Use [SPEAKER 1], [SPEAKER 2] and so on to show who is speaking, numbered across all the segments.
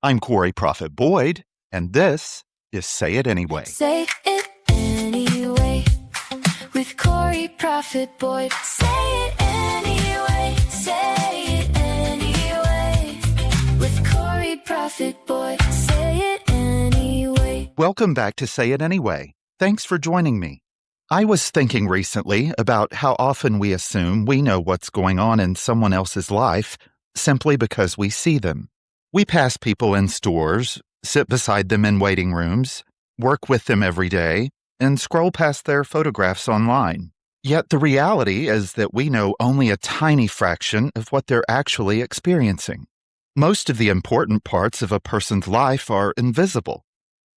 [SPEAKER 1] I'm Corey Proffitt-Boyd, and this is Say It Anyway.
[SPEAKER 2] Say it anyway with Corey Proffitt-Boyd. Say it anyway. Say it anyway with Corey Proffitt-Boyd. Say it anyway.
[SPEAKER 1] Welcome back to Say It Anyway. Thanks for joining me. I was thinking recently about how often we assume we know what's going on in someone else's life simply because we see them. We pass people in stores, sit beside them in waiting rooms, work with them every day, and scroll past their photographs online. Yet the reality is that we know only a tiny fraction of what they're actually experiencing. Most of the important parts of a person's life are invisible.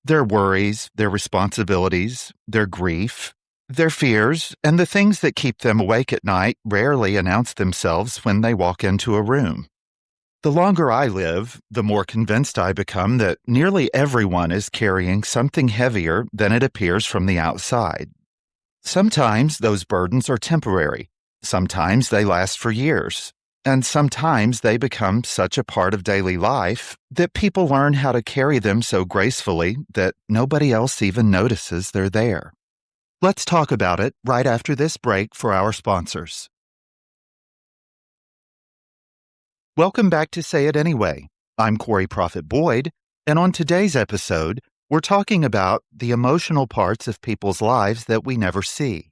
[SPEAKER 1] Their worries, their responsibilities, their grief, their fears, and the things that keep them awake at night rarely announce themselves when they walk into a room. The longer I live, the more convinced I become that nearly everyone is carrying something heavier than it appears from the outside. Sometimes those burdens are temporary, sometimes they last for years, and sometimes they become such a part of daily life that people learn how to carry them so gracefully that nobody else even notices they're there. Let's talk about it right after this break for our sponsors. Welcome back to Say It Anyway. I'm Corey Proffitt-Boyd, and on today's episode, we're talking about the emotional parts of people's lives that we never see.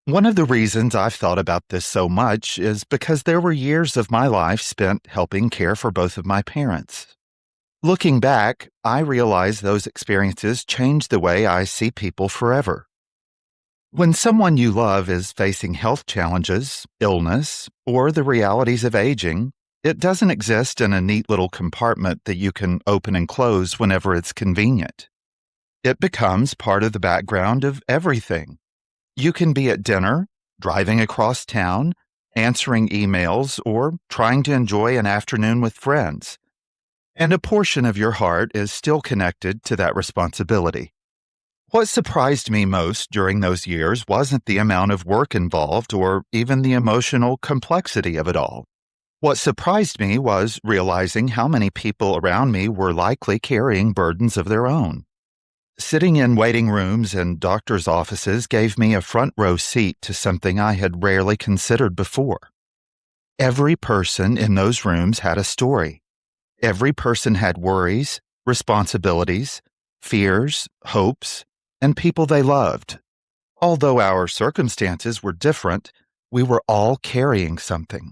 [SPEAKER 1] One of the reasons I've thought about this so much is because there were years of my life spent helping care for both of my parents. Looking back, I realize those experiences changed the way I see people forever. When someone you love is facing health challenges, illness, or the realities of aging, it doesn't exist in a neat little compartment that you can open and close whenever it's convenient. It becomes part of the background of everything. You can be at dinner, driving across town, answering emails, or trying to enjoy an afternoon with friends. And a portion of your heart is still connected to that responsibility. What surprised me most during those years wasn't the amount of work involved or even the emotional complexity of it all. What surprised me was realizing how many people around me were likely carrying burdens of their own. Sitting in waiting rooms and doctors' offices gave me a front row seat to something I had rarely considered before. Every person in those rooms had a story. Every person had worries, responsibilities, fears, hopes, and people they loved. Although our circumstances were different, we were all carrying something.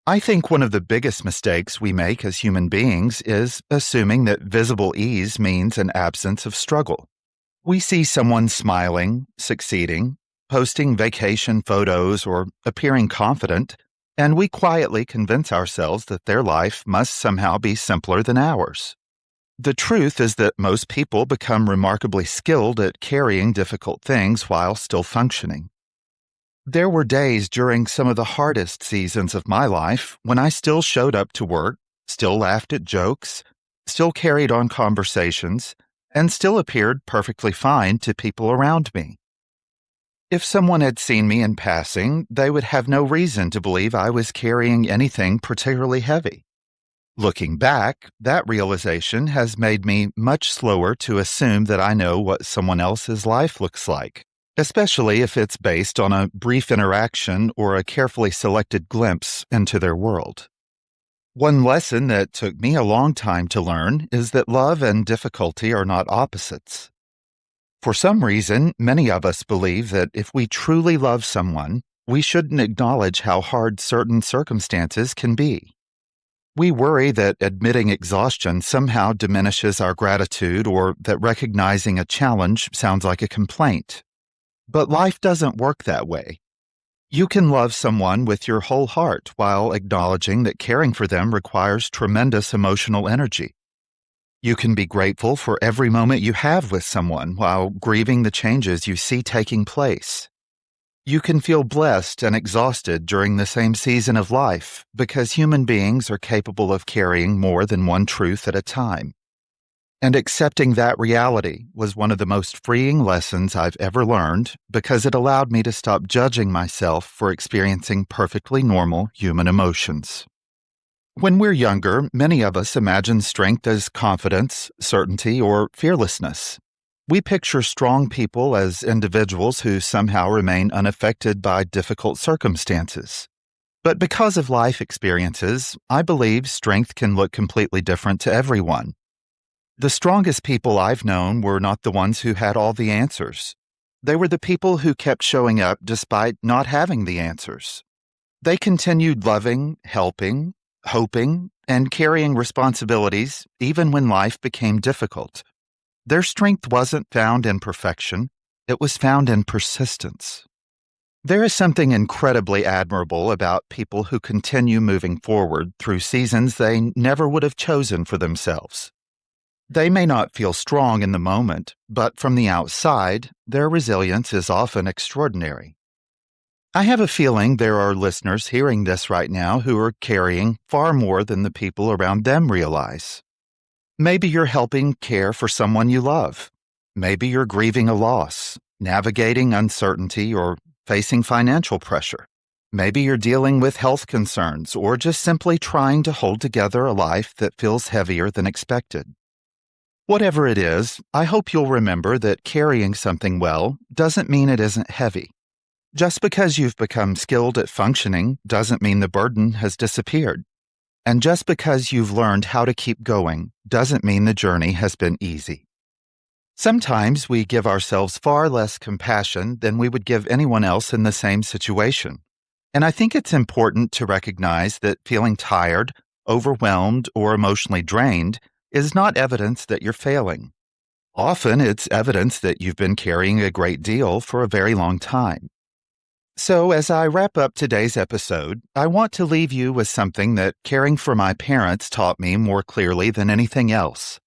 [SPEAKER 1] I think one of the biggest mistakes we make as human beings is assuming that visible ease means an absence of struggle. We see someone smiling, succeeding, posting vacation photos, or appearing confident, and we quietly convince ourselves that their life must somehow be simpler than ours. The truth is that most people become remarkably skilled at carrying difficult things while still functioning. There were days during some of the hardest seasons of my life when I still showed up to work, still laughed at jokes, still carried on conversations, and still appeared perfectly fine to people around me. If someone had seen me in passing, they would have no reason to believe I was carrying anything particularly heavy. Looking back, that realization has made me much slower to assume that I know what someone else's life looks like, especially if it's based on a brief interaction or a carefully selected glimpse into their world. One lesson that took me a long time to learn is that love and difficulty are not opposites. For some reason, many of us believe that if we truly love someone, we shouldn't acknowledge how hard certain circumstances can be. We worry that admitting exhaustion somehow diminishes our gratitude or that recognizing a challenge sounds like a complaint. But life doesn't work that way. You can love someone with your whole heart while acknowledging that caring for them requires tremendous emotional energy. You can be grateful for every moment you have with someone while grieving the changes you see taking place. You can feel blessed and exhausted during the same season of life because human beings are capable of carrying more than one truth at a time. And accepting that reality was one of the most freeing lessons I've ever learned because it allowed me to stop judging myself for experiencing perfectly normal human emotions. When we're younger, many of us imagine strength as confidence, certainty, or fearlessness. We picture strong people as individuals who somehow remain unaffected by difficult circumstances. But because of life experiences, I believe strength can look completely different to everyone. The strongest people I've known were not the ones who had all the answers. They were the people who kept showing up despite not having the answers. They continued loving, helping, hoping, and carrying responsibilities even when life became difficult. Their strength wasn't found in perfection, it was found in persistence. There is something incredibly admirable about people who continue moving forward through seasons they never would have chosen for themselves. They may not feel strong in the moment, but from the outside, their resilience is often extraordinary. I have a feeling there are listeners hearing this right now who are carrying far more than the people around them realize. Maybe you're helping care for someone you love. Maybe you're grieving a loss, navigating uncertainty, or facing financial pressure. Maybe you're dealing with health concerns or just simply trying to hold together a life that feels heavier than expected. Whatever it is, I hope you'll remember that carrying something well doesn't mean it isn't heavy. Just because you've become skilled at functioning doesn't mean the burden has disappeared. And just because you've learned how to keep going doesn't mean the journey has been easy. Sometimes we give ourselves far less compassion than we would give anyone else in the same situation. And I think it's important to recognize that feeling tired, overwhelmed, or emotionally drained is not evidence that you're failing. Often it's evidence that you've been carrying a great deal for a very long time. So as I wrap up today's episode, I want to leave you with something that caring for my parents taught me more clearly than anything else.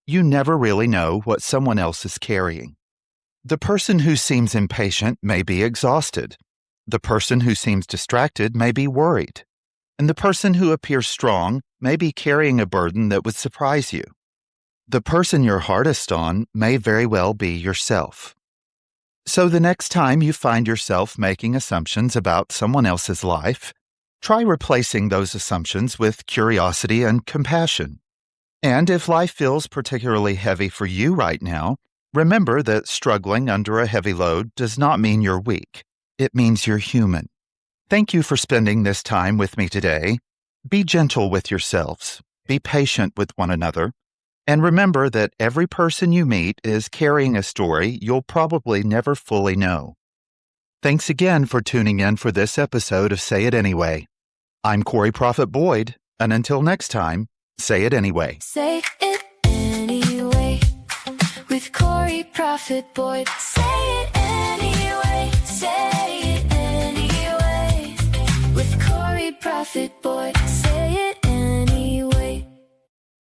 [SPEAKER 1] You never really know what someone else is carrying. The person who seems impatient may be exhausted. The person who seems distracted may be worried. And the person who appears strong may be carrying a burden that would surprise you. The person you're hardest on may very well be yourself. So the next time you find yourself making assumptions about someone else's life, try replacing those assumptions with curiosity and compassion. And if life feels particularly heavy for you right now, remember that struggling under a heavy load does not mean you're weak. It means you're human. Thank you for spending this time with me today. Be gentle with yourselves. Be patient with one another. And remember that every person you meet is carrying a story you'll probably never fully know. Thanks again for tuning in for this episode of Say It Anyway. I'm Corey Proffitt-Boyd, and until next time, say it anyway.
[SPEAKER 2] Say it anyway with Corey Proffitt-Boyd. Say it anyway. Say it anyway with Corey Proffitt-Boyd.